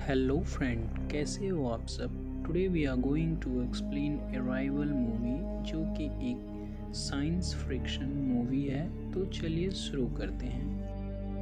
Hello friend, कैसे हो आप सब। Today we are going to explain Arrival movie, जो कि एक साइंस फिक्शन मूवी है। तो चलिए शुरू करते हैं।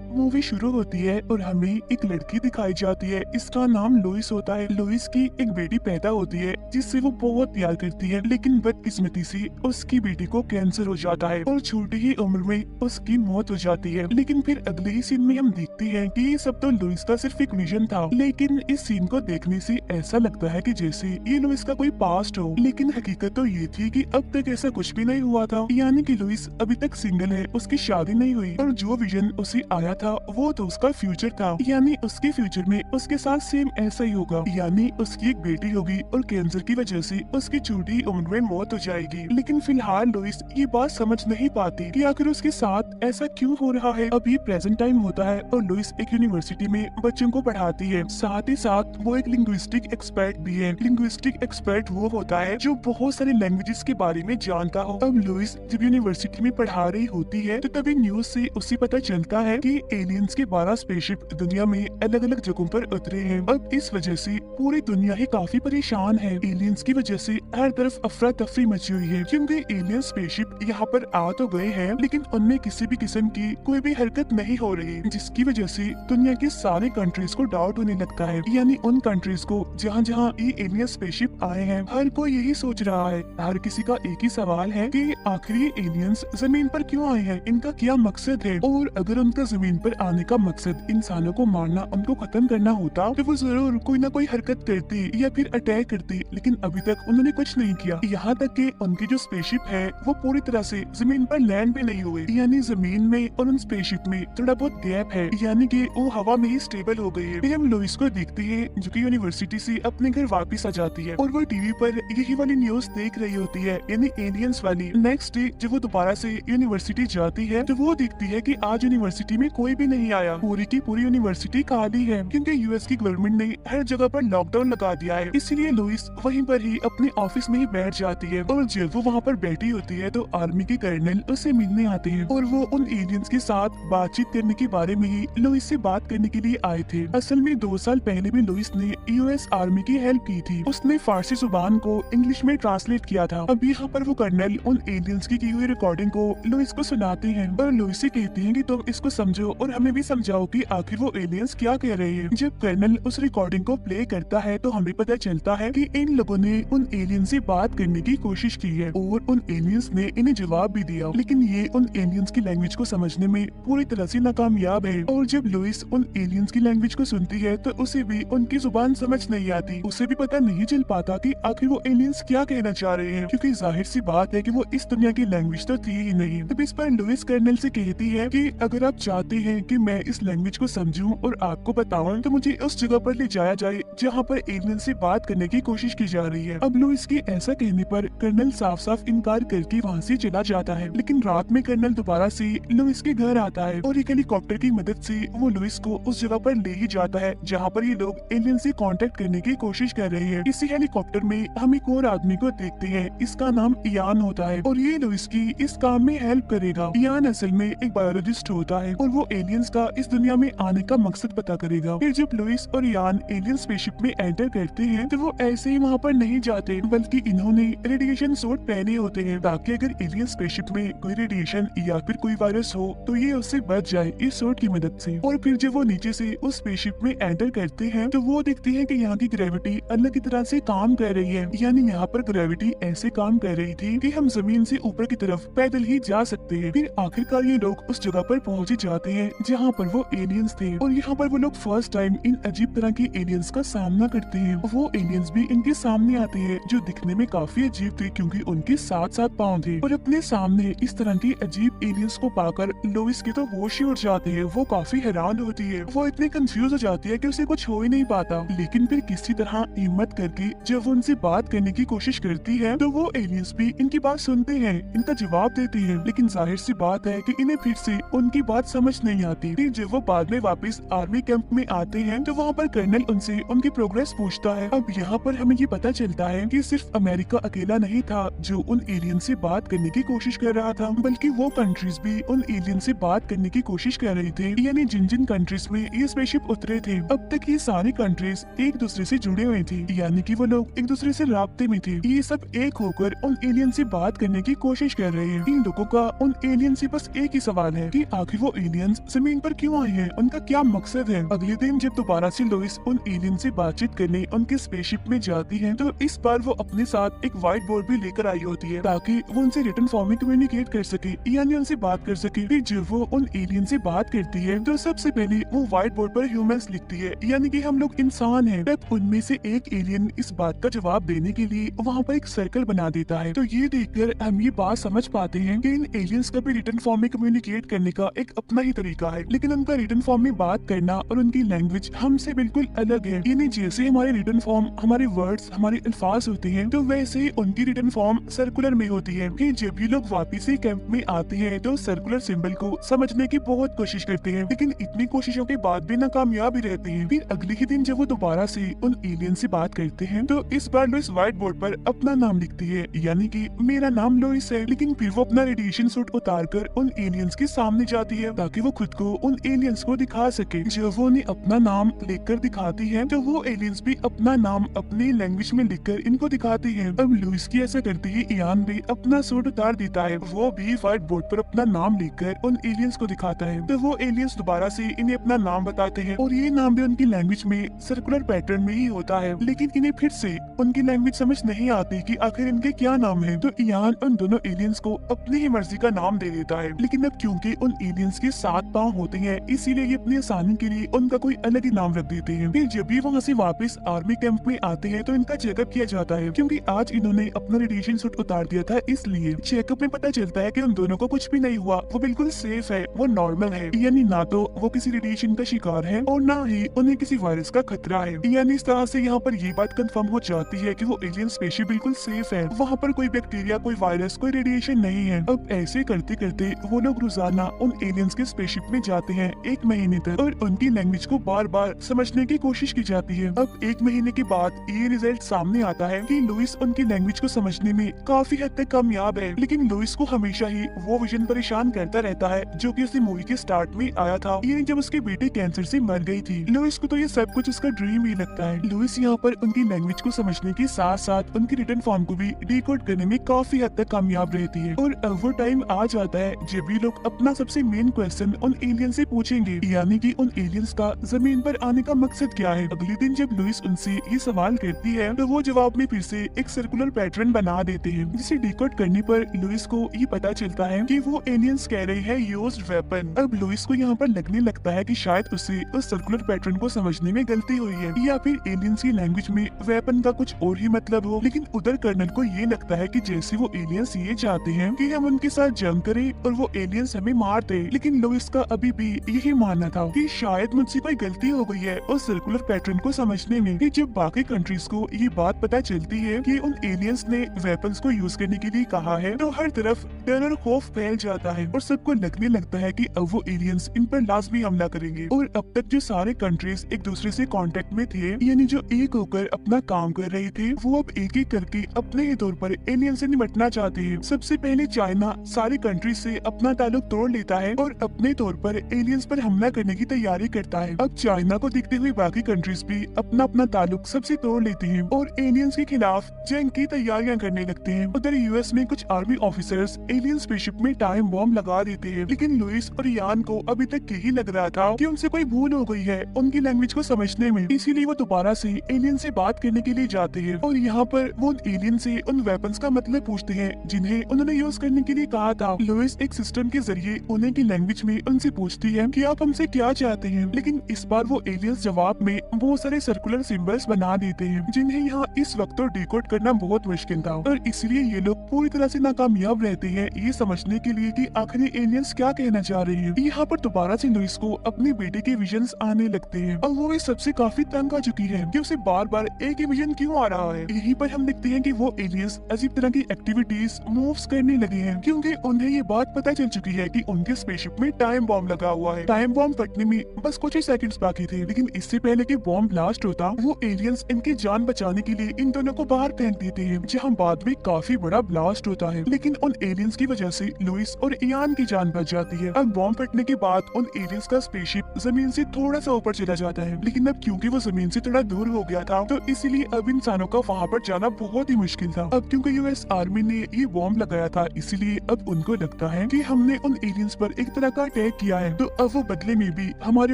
मूवी शुरू होती है और हमें एक लड़की दिखाई जाती है। इसका नाम लुइस होता है। लुइस की एक बेटी पैदा होती है जिससे वो बहुत प्यार करती है, लेकिन बदकिस्मती से उसकी बेटी को कैंसर हो जाता है और छोटी ही उम्र में उसकी मौत हो जाती है। लेकिन फिर अगले ही सीन में हम देखते हैं कि ये सब तो लुइस का सिर्फ एक विजन था। लेकिन इस सीन को देखने से ऐसा लगता है कि जैसे ये लुइस का कोई पास्ट हो, लेकिन हकीकत तो ये थी कि अब तक ऐसा कुछ भी नहीं हुआ था। यानी कि लुइस अभी तक सिंगल है, उसकी शादी नहीं हुई और जो विजन उसे आया था वो तो उसका फ्यूचर था। यानी उसके फ्यूचर में उसके साथ सेम ऐसा ही होगा। यानी उसकी एक बेटी होगी और कैंसर की वजह से उसकी छोटी उम्र में मौत हो जाएगी। लेकिन फिलहाल लुइस ये बात समझ नहीं पाती कि आखिर उसके साथ ऐसा क्यों हो रहा है। अभी प्रेजेंट टाइम होता है और लुइस एक यूनिवर्सिटी में बच्चों को पढ़ाती है। साथ ही साथ वो एक लिंग्विस्टिक एक्सपर्ट भी है। लिंग्विस्टिक एक्सपर्ट वो होता है जो बहुत सारे लैंग्वेजेस के बारे में जानता हो। अब लुइस जब यूनिवर्सिटी में पढ़ा रही होती है तो तभी न्यूज से उसे पता चलता है कि एलियंस के 12 स्पेसशिप दुनिया में अलग अलग जगहों पर उतरे हैं। अब इस वजह से पूरी दुनिया ही काफी परेशान है। एलियंस की वजह से हर तरफ अफरा तफरी मची हुई है, क्योंकि एलियन स्पेसशिप यहाँ पर आ तो गए हैं लेकिन उनमें किसी भी किस्म की कोई भी हरकत नहीं हो रही, जिसकी वजह से दुनिया के सारे कंट्रीज को डाउट होने लगता है। यानी उन कंट्रीज को जहाँ जहाँ ये एलियन स्पेसशिप आए हैं, हर कोई यही सोच रहा है। हर किसी का एक ही सवाल है कि आखिर ये एलियंस जमीन पर क्यों आए हैं, इनका क्या मकसद है। और अगर उनका जमीन पर आने का मकसद इंसानों को मारना, उनको खत्म करना होता तो वो जरूर कोई ना कोई हरकत करती या फिर अटैक करती, लेकिन अभी तक उन्होंने कुछ नहीं किया। यहाँ तक कि उनकी जो स्पेसशिप है वो पूरी तरह से जमीन पर लैंड भी नहीं हुए। यानी जमीन में और उन स्पेसशिप में थोड़ा बहुत गैप है, यानी कि वो हवा में ही स्टेबल हो गई है। फिर हम लुइस को देखते हैं जो कि यूनिवर्सिटी से अपने घर वापस आ जाती है और वो टीवी पर यही वाली न्यूज देख रही होती है, यानी एलियंस वाली। नेक्स्ट डे जब वो दोबारा से यूनिवर्सिटी जाती है तो वो देखती है कि आज यूनिवर्सिटी में कोई भी नहीं आया। पूरी की पूरी यूनिवर्सिटी खाली है, क्योंकि यूएस की गवर्नमेंट ने हर जगह पर लॉकडाउन लगा दिया है। इसलिए लुइस वहीं पर ही अपने ऑफिस में ही बैठ जाती है और जब वो वहाँ पर बैठी होती है तो आर्मी के कर्नल उसे मिलने आते हैं और वो उन एलियंस के साथ बातचीत करने के बारे में ही लुइस से बात करने के लिए आए थे। असल में 2 साल पहले भी लुइस ने यूएस आर्मी की हेल्प की थी। उसने फारसी जुबान को इंग्लिश में ट्रांसलेट किया था। अब यहाँ पर वो कर्नल उन एलियंस की हुई रिकॉर्डिंग को लुइस को सुनाते हैं और लुइस से कहते हैं कि तुम इसको समझो और हमें भी समझाओ कि आखिर वो एलियंस क्या कह रहे हैं। जब कर्नल उस रिकॉर्डिंग को प्ले करता है तो हमें पता चलता है कि इन लोगों ने उन एलियंस से बात करने की कोशिश की है और उन एलियंस ने इन्हें जवाब भी दिया, लेकिन ये उन एलियंस की लैंग्वेज को समझने में पूरी तरह से नाकामयाब है। और जब लुइस उन एलियंस की लैंग्वेज को सुनती है तो उसे भी उनकी जुबान समझ नहीं आती। उसे भी पता नहीं चल पाता कि आखिर वो एलियंस क्या कहना चाह रहे हैं, क्योंकि जाहिर सी बात है कि वो इस दुनिया की लैंग्वेज तो थी ही नहीं। तब इस पर लुइस कर्नल से कहती है कि अगर आप चाहते हैं कि मैं इस लैंग्वेज को समझूं और आपको बताऊं तो मुझे उस जगह पर ले जाया जाए जहां पर एलियन से बात करने की कोशिश की जा रही है। अब लुइस के ऐसा कहने पर कर्नल साफ साफ इनकार करके वहां से चला जाता है। लेकिन रात में कर्नल दोबारा से लुइस के घर आता है और एक हेलीकॉप्टर की मदद से वो लुइस को उस जगह पर ले ही जाता है जहाँ पर ये लोग एलियन से कांटेक्ट करने की कोशिश कर रहे हैं। इसी हेलीकॉप्टर में हम एक और आदमी को देखते हैं, इसका नाम इयान होता है और ये लुइस की इस काम में हेल्प करेगा। इयान असल में एक बायोलॉजिस्ट होता है और वो एलियंस का इस दुनिया में आने का मकसद पता करेगा। फिर जब लुइस और यान एलियन स्पेसशिप में एंटर करते हैं तो वो ऐसे ही वहाँ पर नहीं जाते, बल्कि इन्होंने रेडिएशन सूट पहने होते हैं ताकि अगर एलियन स्पेसशिप में कोई रेडिएशन या फिर कोई वायरस हो तो ये उससे बच जाए इस सूट की मदद से। और फिर जब वो नीचे से उस स्पेसशिप में एंटर करते हैं तो वो देखते हैं कि यहाँ की ग्रेविटी अलग की तरह से काम कर रही है। यानी यहाँ पर ग्रेविटी ऐसे काम कर रही थी कि हम जमीन से ऊपर की तरफ पैदल ही जा सकते हैं। फिर आखिरकार ये लोग उस जगह पर पहुंच जाते हैं जहाँ पर वो एलियंस थे और यहाँ पर वो लोग फर्स्ट टाइम इन अजीब तरह के एलियंस का सामना करते हैं। वो एलियंस भी इनके सामने आते हैं जो दिखने में काफी अजीब थे, क्योंकि उनके 7-7 पाँव थे। और अपने सामने इस तरह के अजीब एलियंस को पाकर लुइस के तो होश ही उड़ जाते हैं। वो काफी हैरान होती है, वो इतनी कंफ्यूज हो जाती है कि उसे कुछ हो ही नहीं पाता। लेकिन फिर किसी तरह हिम्मत करके जब वो उनसे बात करने की कोशिश करती है तो वो एलियंस भी इनकी बात सुनते हैं, इनका जवाब देते हैं। लेकिन जाहिर सी बात है कि इन्हें फिर से उनकी बात समझ नहीं आती। फिर जब वो बाद में वापस आर्मी कैंप में आते हैं तो वहाँ पर कर्नल उनसे उनकी प्रोग्रेस पूछता है। अब यहाँ पर हमें ये पता चलता है कि सिर्फ अमेरिका अकेला नहीं था जो उन एलियन से बात करने की कोशिश कर रहा था, बल्कि वो कंट्रीज भी उन एलियन से बात करने की कोशिश कर रही थे। यानी जिन जिन कंट्रीज में ये स्पेसशिप उतरे थे, अब तक ये सारी कंट्रीज एक दूसरे से जुड़े हुए थे, यानी कि वो लोग एक दूसरे से राब्ते में थे। ये सब एक होकर उन एलियन से बात करने की कोशिश कर रहे हैं। इन लोगों का उन एलियन से बस एक ही सवाल है कि आखिर वो एलियंस जमीन पर क्यों आए हैं, उनका क्या मकसद है। अगले दिन जब दोबारा से लोइस उन एलियन से बातचीत करने उनके स्पेसशिप में जाती है, तो इस बार वो अपने साथ एक व्हाइट बोर्ड भी लेकर आई होती है ताकि वो उनसे रिटन फॉर्म में कम्युनिकेट कर सके, यानी उनसे बात कर सके। फिर जब वो उन एलियन से बात करती है तो सबसे पहले वो व्हाइट बोर्ड पर ह्यूमंस लिखती है, यानी कि हम लोग इंसान हैं। तब उनमें से एक एलियन इस बात का जवाब देने के लिए वहाँ पर एक सर्कल बना देता है। तो ये देखकर हम ये बात समझ पाते हैं कि इन एलियंस का भी रिटन फॉर्म में कम्युनिकेट करने का एक अपना ही तरीका है, लेकिन उनका रिटन फॉर्म में बात करना और उनकी लैंग्वेज हमसे बिल्कुल अलग है। यानी जैसे हमारे रिटन फॉर्म, हमारे वर्ड्स, हमारे अल्फाज होते हैं, तो वैसे ही उनकी रिटन फॉर्म सर्कुलर में होती है। फिर जब ये लोग वापिस से कैंप में आते हैं तो सर्कुलर सिंबल को समझने की बहुत कोशिश करते हैं, लेकिन इतनी कोशिशों के बाद भी नाकामयाब ही रहते हैं। फिर अगले ही दिन जब वो दोबारा से उन एलियन से बात करते हैं, तो इस बार लोइस व्हाइट बोर्ड पर अपना नाम लिखती है, यानी कि मेरा नाम लोइस है। लेकिन फिर वो अपना रेडिएशन सूट उतारकर उन एलियंस के सामने जाती है ताकि वो खुद को उन एलियंस को दिखा सके। जब वो उन्हें अपना नाम लिखकर दिखाती है, तो वो एलियंस भी अपना नाम अपनी लैंग्वेज में लिखकर इनको दिखाती है। अब लुइस की ऐसा करते ही इयान भी अपना सूट उतार देता है, वो भी व्हाइट बोर्ड पर अपना नाम लिखकर उन एलियंस को दिखाता है। तो वो एलियंस दोबारा से इन्हें अपना नाम बताते हैं और ये नाम भी उनकी लैंग्वेज में सर्कुलर पैटर्न में ही होता है, लेकिन इन्हें फिर से उनकी लैंग्वेज समझ नहीं आती कि आखिर इनके क्या नाम है। तो इयान उन दोनों एलियंस को अपनी ही मर्जी का नाम दे देता है, लेकिन अब क्योंकि उन एलियंस के 7 पाँव होते हैं, इसीलिए ये अपनी आसानी के लिए उनका कोई अलग ही नाम रख देते हैं। फिर जब भी वहाँ से वापस आर्मी कैंप में आते हैं तो इनका चेकअप किया जाता है, क्योंकि आज इन्होंने अपना रेडिएशन सूट उतार दिया था, इसलिए चेकअप में पता चलता है कि उन दोनों को कुछ भी नहीं हुआ, वो बिल्कुल सेफ है, वो नॉर्मल है। यानी ना तो वो किसी रेडिएशन का शिकार है और ना ही उन्हें किसी वायरस का खतरा है। यानी इस तरह से यहाँ पर ये बात कंफर्म हो जाती है कि वो एलियन स्पेसशिप बिल्कुल सेफ है, वहाँ पर कोई बैक्टीरिया, कोई वायरस, कोई रेडिएशन नहीं है। अब ऐसे करते करते वो लोग रोजाना उन एलियंस के स्पेसशिप में जाते हैं 1 महीने तक, और उनकी लैंग्वेज को बार बार समझने की कोशिश की जाती है। अब 1 महीने के बाद ये रिजल्ट सामने आता है कि लुइस उनकी लैंग्वेज को समझने में काफी हद तक कामयाब है, लेकिन लुइस को हमेशा ही वो विजन परेशान करता रहता है जो कि उसकी मूवी के स्टार्ट में आया था, ये जब उसकी बेटी कैंसर से मर गई थी। लुइस को तो ये सब कुछ उसका ड्रीम ही लगता है। लुइस यहाँ पर उनकी लैंग्वेज को समझने के साथ साथ उनकी रिटन फॉर्म को भी डिकोड करने में काफी हद तक कामयाब रहती है। और अब वो टाइम आ जाता है जब ये लोग अपना सबसे मेन क्वेश्चन उन एलियन से पूछेंगे, यानी कि उन एलियंस का जमीन पर आने का मकसद क्या है। अगले दिन जब लुइस उनसे ये सवाल करती है, तो वो जवाब में फिर से एक सर्कुलर पैटर्न बना देते हैं, जिसे डिकोड करने पर लुइस को ये पता चलता है कि वो एलियंस कह रहे हैं यूज्ड वेपन। अब लुइस को यहाँ पर लगने लगता है कि शायद उसे उस सर्कुलर पैटर्न को समझने में गलती हुई है, या फिर एलियंस की लैंग्वेज में वेपन का कुछ और ही मतलब हो। लेकिन उधर कर्नल को ये लगता है कि जैसे वो एलियंस ये चाहते हैं कि हम उनके साथ जंग करें और वो एलियंस हमें मार दे, लेकिन लुइस का अभी भी यही मानना था कि शायद मुझसे कोई गलती हो गई है उस सर्कुलर पैटर्न को समझने में। कि जब बाकी कंट्रीज को ये बात पता चलती है कि उन एलियंस ने वेपन्स को यूज करने के लिए कहा है, तो हर तरफ डर और खौफ फैल जाता है और सबको लगने लगता है कि अब वो एलियंस इन पर लाजमी हमला करेंगे। और अब तक जो सारे कंट्रीज एक दूसरे से कांटेक्ट में थे, यानी जो एक होकर अपना काम कर रहे थे, वो अब एक एक करके अपने ही तौर पर एलियन से निपटना चाहते हैं। सबसे पहले चाइना सारी कंट्रीज से अपना ताल्लुक तोड़ लेता है और अपने तौर पर एलियंस पर हमला करने की तैयारी करता है। अब चाइना को देखते हुए बाकी कंट्रीज भी अपना अपना ताल्लुक सबसे तोड़ लेते हैं और एलियंस के खिलाफ जंग की तैयारियां करने लगते हैं। उधर यूएस में कुछ आर्मी ऑफिसर्स एलियन स्पेसशिप में टाइम बॉम्ब लगा देते हैं, लेकिन लुइस और यान को अभी तक यही लग रहा था कि उनसे कोई भूल हो गई है उनकी लैंग्वेज को समझने में, इसीलिए वो दोबारा से एलियन से बात करने के लिए जाते हैं। और यहाँ पर वो एलियन से उन वेपन्स का मतलब पूछते हैं जिन्हें उन्होंने यूज करने के लिए कहा था। लुइस एक सिस्टम के जरिए उन्हें की लैंग्वेज में उनसे पूछती है कि आप हमसे क्या चाहते हैं, लेकिन इस बार वो एलियंस जवाब में बहुत सारे सर्कुलर सिंबल्स बना देते हैं जिन्हें यहाँ इस वक्त तो डिकोड करना बहुत मुश्किल था, और इसलिए ये लोग पूरी तरह से नाकामयाब रहते हैं ये समझने के लिए कि आखिर एलियंस क्या कहना चाह रहे हैं। यहाँ पर दोबारा से लुइस को अपने बेटे के विजन्स आने लगते हैं और वो इस सबसे काफी तंग आ चुकी है कि उसे बार बार एक ही विजन क्यों आ रहा है। यहीं पर हम देखते हैं कि वो एलियंस अजीब तरह की एक्टिविटीज मूव्स करने लगे हैं, क्योंकि उन्हें ये बात पता चल चुकी है कि उनके स्पेसशिप में टाइम बॉम्ब लगा हुआ है। टाइम बॉम्ब फटने में बस कुछ ही सेकंड्स बाकी थे, लेकिन इससे पहले कि बॉम्ब ब्लास्ट ब्लास्ट होता, वो एलियंस इनकी जान बचाने के लिए इन दोनों को बाहर फेंक देते हैं, जहाँ बाद में काफी बड़ा ब्लास्ट होता है। लेकिन उन एलियंस की वजह से लुइस और इयान की जान बच जाती है। अब बॉम्ब फटने के बाद उन एलियंस का स्पेसशिप जमीन से थोड़ा सा ऊपर चला जाता है, लेकिन अब क्योंकि वो जमीन से थोड़ा दूर हो गया था, तो इसीलिए अब इंसानों का वहाँ पर जाना बहुत ही मुश्किल था। अब क्योंकि यूएस आर्मी ने ये बॉम्ब लगाया था, इसीलिए अब उनको लगता है कि हमने उन एलियंस पर एक तरह का अटैक किया है, तो अब वो बदले में भी हमारे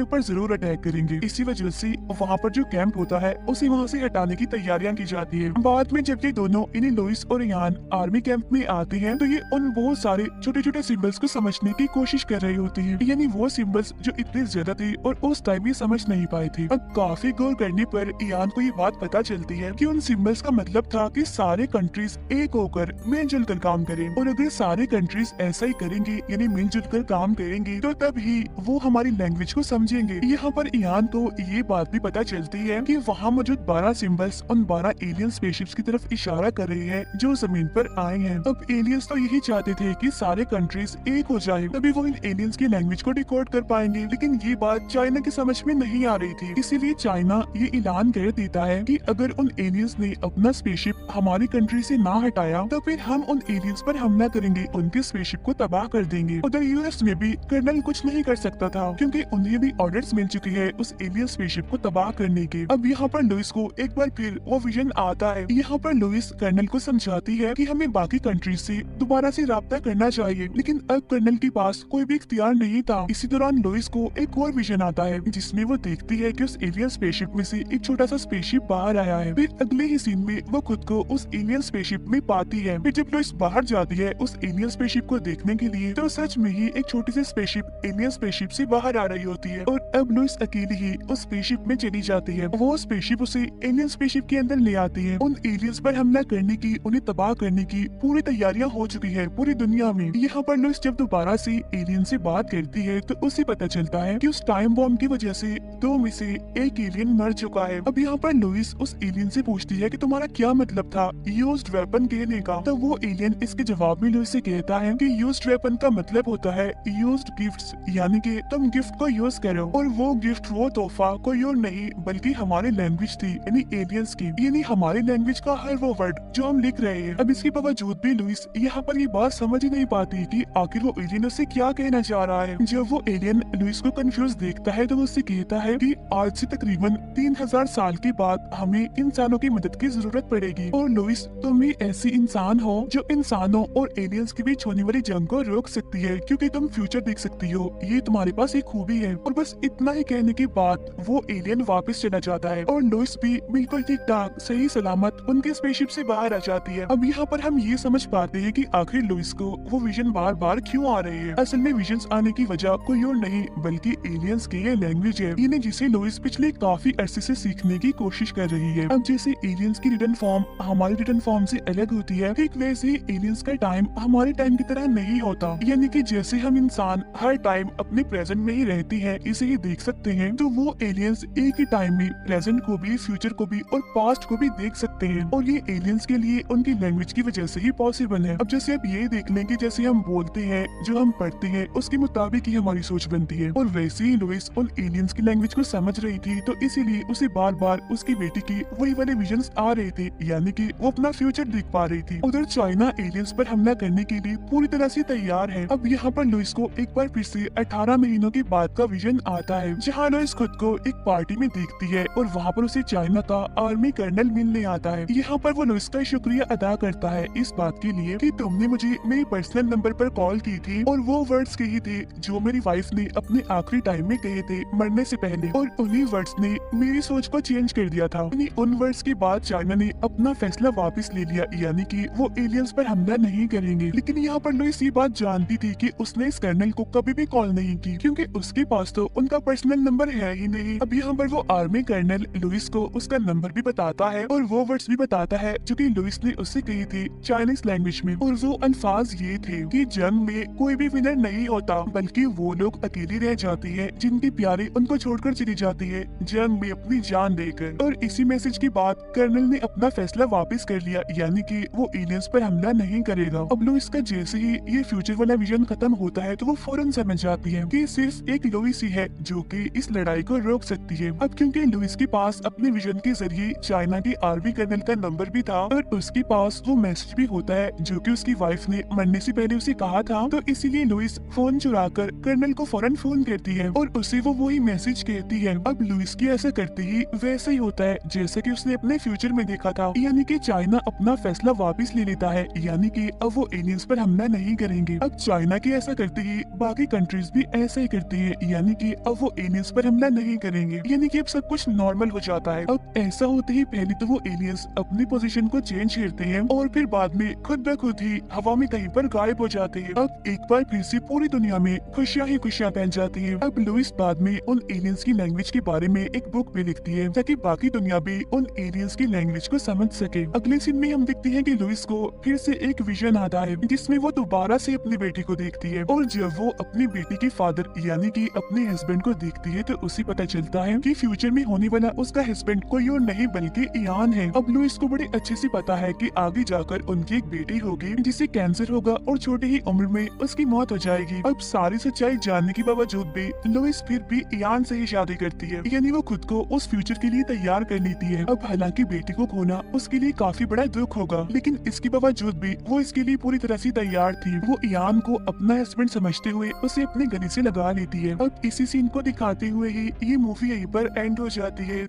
ऊपर जरूर अटैक करेंगे। इसी वजह से वहाँ पर जो कैंप होता है उसे वहाँ से हटाने की तैयारियां की जाती है। बाद में जब ये दोनों इन्हें लुइस और इयान आर्मी कैंप में आते हैं, तो ये उन बहुत सारे छोटे छोटे सिंबल्स को समझने की कोशिश कर रहे होते हैं, यानी वो सिंबल्स जो इतने ज्यादा थे और उस टाइम ये समझ नहीं पाए थे। अब काफी गौर करने पर इयान को ये बात पता चलती है कि उन सिंबल्स का मतलब था कि सारे कंट्रीज एक होकर मिलजुल कर काम करें, और अगर सारे कंट्रीज ऐसा ही करेंगे यानी मिलजुल कर काम करेंगे, तो तब ही वो हमारी लैंग्वेज को समझेंगे। यहाँ पर इयान को ये बात भी पता चलती है कि वहाँ मौजूद 12 सिंबल्स उन 12 एलियन स्पेसशिप्स की तरफ इशारा कर रहे हैं जो जमीन पर आए हैं। अब एलियंस तो यही चाहते थे कि सारे कंट्रीज एक हो जाए, तभी वो इन एलियंस की लैंग्वेज को डिकोड कर पाएंगे। लेकिन ये बात चाइना की समझ में नहीं आ रही थी, इसीलिए चाइना ये ऐलान कर देता है कि अगर उन एलियंस ने अपना स्पेसशिप हमारी कंट्री से ना हटाया, तो फिर हम उन एलियंस पर हमला करेंगे, उनके स्पेसशिप को तबाह कर देंगे। उधर यूएस में भी कर्नल कुछ नहीं कर सकता था, क्योंकि उन्हें भी ऑर्डर्स मिल चुके हैं उस एलियन स्पेसशिप को तबाह करने के। अब यहाँ पर लुइस को एक बार फिर वो विजन आता है। यहाँ पर लुइस कर्नल को समझाती है कि हमें बाकी कंट्रीज से दोबारा से राब्ता करना चाहिए, लेकिन अब कर्नल के पास कोई भी इख्तियार नहीं था। इसी दौरान लुइस को एक और विजन आता है, जिसमें वो देखती है कि उस एलियन स्पेसशिप में से एक छोटा सा स्पेसशिप बाहर आया है। फिर अगले ही सीन में वो खुद को उस एलियन स्पेसशिप में पाती है। फिर जब लुइस बाहर जाती है उस एलियन स्पेसशिप को देखने के लिए, तो सच में ही एक छोटी सी स्पेसशिप एलियन स्पेसशिप से बाहर आ रही होती है, और अब लुइस अकेली ही उस स्पेसशिप में चली जाती है। वो स्पेसशिप उसे एलियन स्पेसशिप के अंदर ले आती है। उन एलियंस पर हमला करने की, उन्हें तबाह करने की पूरी तैयारियां हो चुकी है पूरी दुनिया में। यहाँ पर लुइस जब दोबारा से एलियन से बात करती है, तो उसे पता चलता है कि उस टाइम बॉम्ब की वजह से 2 में से एक एलियन मर चुका है। अब यहाँ पर लुइस उस एलियन से पूछती है कि तुम्हारा क्या मतलब था यूज्ड वेपन कहने का। तो वो एलियन इसके जवाब में लुइस से कहता है कि यूज्ड वेपन का मतलब होता है यूज्ड गिफ्ट्स, यानी कि तुम गिफ्ट को यूज करो, और वो गिफ्ट, वो तोहफा कोई और नहीं बल्कि हमारी लैंग्वेज थी, यानी एलियंस की, यानी हमारी लैंग्वेज का हर वो वर्ड जो हम लिख रहे हैं। अब इसके बावजूद भी लुइस यहाँ पर ये बात समझ ही नहीं पाती कि आखिर वो एलियन उससे क्या कहना चाह रहा है। जब वो एलियन लुइस को कंफ्यूज देखता है, तो वो उससे कहता है कि आज से तकरीबन 3000 साल के बाद हमें इंसानों की मदद की जरूरत पड़ेगी, और लुइस तुम ही ऐसी इंसान हो जो इंसानों और एलियंस के बीच होने वाली जंग को रोक सकती है, क्योंकि तुम फ्यूचर देख सकती हो, ये तुम्हारे पास एक खूबी है। और बस इतना ही कहने के बाद वो एलियन वापस चला जाता है, और लुइस भी बिल्कुल ठीक ठाक सही सलामत उनके स्पेसशिप से बाहर आ जाती है। अब यहाँ पर हम ये समझ पाते हैं कि आखिर लुइस को वो विजन बार बार क्यों आ रहे हैं। असल में विजन्स आने की वजह कोई और नहीं बल्कि एलियंस की ये लैंग्वेज है, यानी जिसे लुइस पिछले काफी अरसे से सीखने की कोशिश कर रही है। अब जैसे एलियंस की रिटर्न फॉर्म हमारी रिटर्न फॉर्म से अलग होती है, ठीक वैसे ही एलियंस का टाइम हमारे टाइम की तरह नहीं होता, यानी कि जैसे हम इंसान हर टाइम अपने प्रेजेंट में ही रहते हैं, इसे ही देख सकते हैं, तो वो एलियंस एक ही टाइम में प्रेजेंट को भी, फ्यूचर को भी और पास्ट को भी देख सकते हैं, और ये एलियंस के लिए उनकी लैंग्वेज की वजह से ही पॉसिबल है। अब जैसे आप ये देख लें कि जैसे हम बोलते हैं, जो हम पढ़ते हैं, उसके मुताबिक ही हमारी सोच बनती है, और वैसे ही लुइस उन एलियंस की लैंग्वेज को समझ रही थी, तो इसीलिए उसे बार बार उसकी बेटी की वही वाले विजन्स आ रहे थे, यानी कि वो अपना फ्यूचर देख पा रही थी। उधर चाइना एलियंस पर हमला करने के लिए पूरी तरह से तैयार है। अब यहाँ पर लुइस को एक बार फिर से 18 महीनों के बाद का विजन आता है, जहाँ लुइस खुद को एक पार्टी में देखती है, और वहाँ पर उसे चाइना का आर्मी कर्नल मिलने आता है। यहाँ पर वो लुइस का शुक्रिया अदा करता है इस बात के लिए कि तुमने मुझे मेरे पर्सनल नंबर पर कॉल की थी, और वो वर्ड्स कही थे जो मेरी वाइफ ने अपने आखिरी टाइम में कहे थे मरने से पहले, और उन्हीं वर्ड्स ने मेरी सोच को चेंज कर दिया था। उन वर्ड्स के बाद चाइना ने अपना फैसला वापस ले लिया, यानी कि वो एलियंस पर हमला नहीं करेंगे। लेकिन यहाँ पर लुइस ये बात जानती थी कि उसने इस कर्नल को कभी भी कॉल नहीं की, क्योंकि उसके पास तो उनका पर्सनल नंबर है ही नहीं। अब यहाँ पर वो आर्मी कर्नल लुइस को उसका नंबर भी बताता है, और वो वर्ड्स भी बताता है जो कि लुइस ने उससे कही थी चाइनीज लैंग्वेज में, और वो अल्फाज ये थे कि जंग में कोई भी विनर नहीं होता, बल्कि वो लोग अकेली रह जाती है जिनकी प्यारी उनको छोड़कर चली जाती है जंग में अपनी जान देकर। और इसी मैसेज के बाद कर्नल ने अपना फैसला वापस कर लिया, यानी कि वो एलियंस पर हमला नहीं करेगा। अब लुइस का जैसे ही ये फ्यूचर वाला विजन खत्म होता है, तो वो फौरन समझ जाती है कि सिर्फ एक लुइस ही है जो कि इस लड़ाई को रोक सकती है। अब क्योंकि लुइस के पास अपने विजन के जरिए चाइना के आर्मी कर्नल का नंबर भी था और उसके पास वो मैसेज भी होता है जो कि उसकी वाइफ ने मरने से पहले उसे कहा था। तो इसीलिए लुइस फोन चुराकर कर्नल को फौरन फोन करती है और उसे वो वही मैसेज कहती है। अब लुइस की ऐसा करते ही वैसा ही होता है जैसे कि उसने अपने फ्यूचर में देखा था, यानी कि चाइना अपना फैसला वापस ले लेता है, यानी कि अब वो एलियंस पर हमला नहीं करेंगे। अब चाइना की ऐसा करते ही बाकी कंट्रीज भी ऐसा ही करती है, यानी कि अब वो एलियंस पर हमला नहीं करेंगे, यानी कि अब सब कुछ नॉर्मल हो जाता है। अब ऐसा होते ही पहले तो वो एलियंस अपनी पोजीशन को चेंज करते हैं और फिर बाद में खुद ब खुद ही हवा में कहीं पर गायब हो जाते हैं। अब एक बार फिर से पूरी दुनिया में खुशियां ही खुशियां फैल जाती हैं। अब लुइस बाद में उन एलियंस की लैंग्वेज के बारे में एक बुक भी लिखती है ताकि बाकी दुनिया भी उन एलियंस की लैंग्वेज को समझ सके। अगले सीन में हम देखते हैं कि लुइस को फिर से एक विजन आता है जिसमें वो दोबारा से अपनी बेटी को देखती है और जब वो अपनी बेटी के फादर यानी कि अपने हस्बैंड को देखती है तो उसे पता चलता है कि फ्यूचर में होने वाला उसका हस्बैंड कोई और नहीं बल्कि इयान है। अब लुइस को बड़े अच्छे से पता है कि आगे जाकर उनकी एक बेटी होगी जिसे कैंसर होगा और छोटी ही उम्र में उसकी मौत हो जाएगी। अब सारी सच्चाई जानने के बावजूद भी लुइस फिर भी इयान से ही शादी करती है, यानी वो खुद को उस फ्यूचर के लिए तैयार कर लेती है। अब हालांकि बेटी को खोना उसके लिए काफी बड़ा दुख होगा, लेकिन इसके बावजूद भी वो इसके लिए पूरी तरह से तैयार थी। वो इयान को अपना हस्बैंड समझते हुए उसे अपने गले से लगा लेती है। अब इसी सीन को दिखाते हुए ही ये मूवी यहीं पर एंड हो जाती है।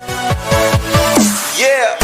Yeah.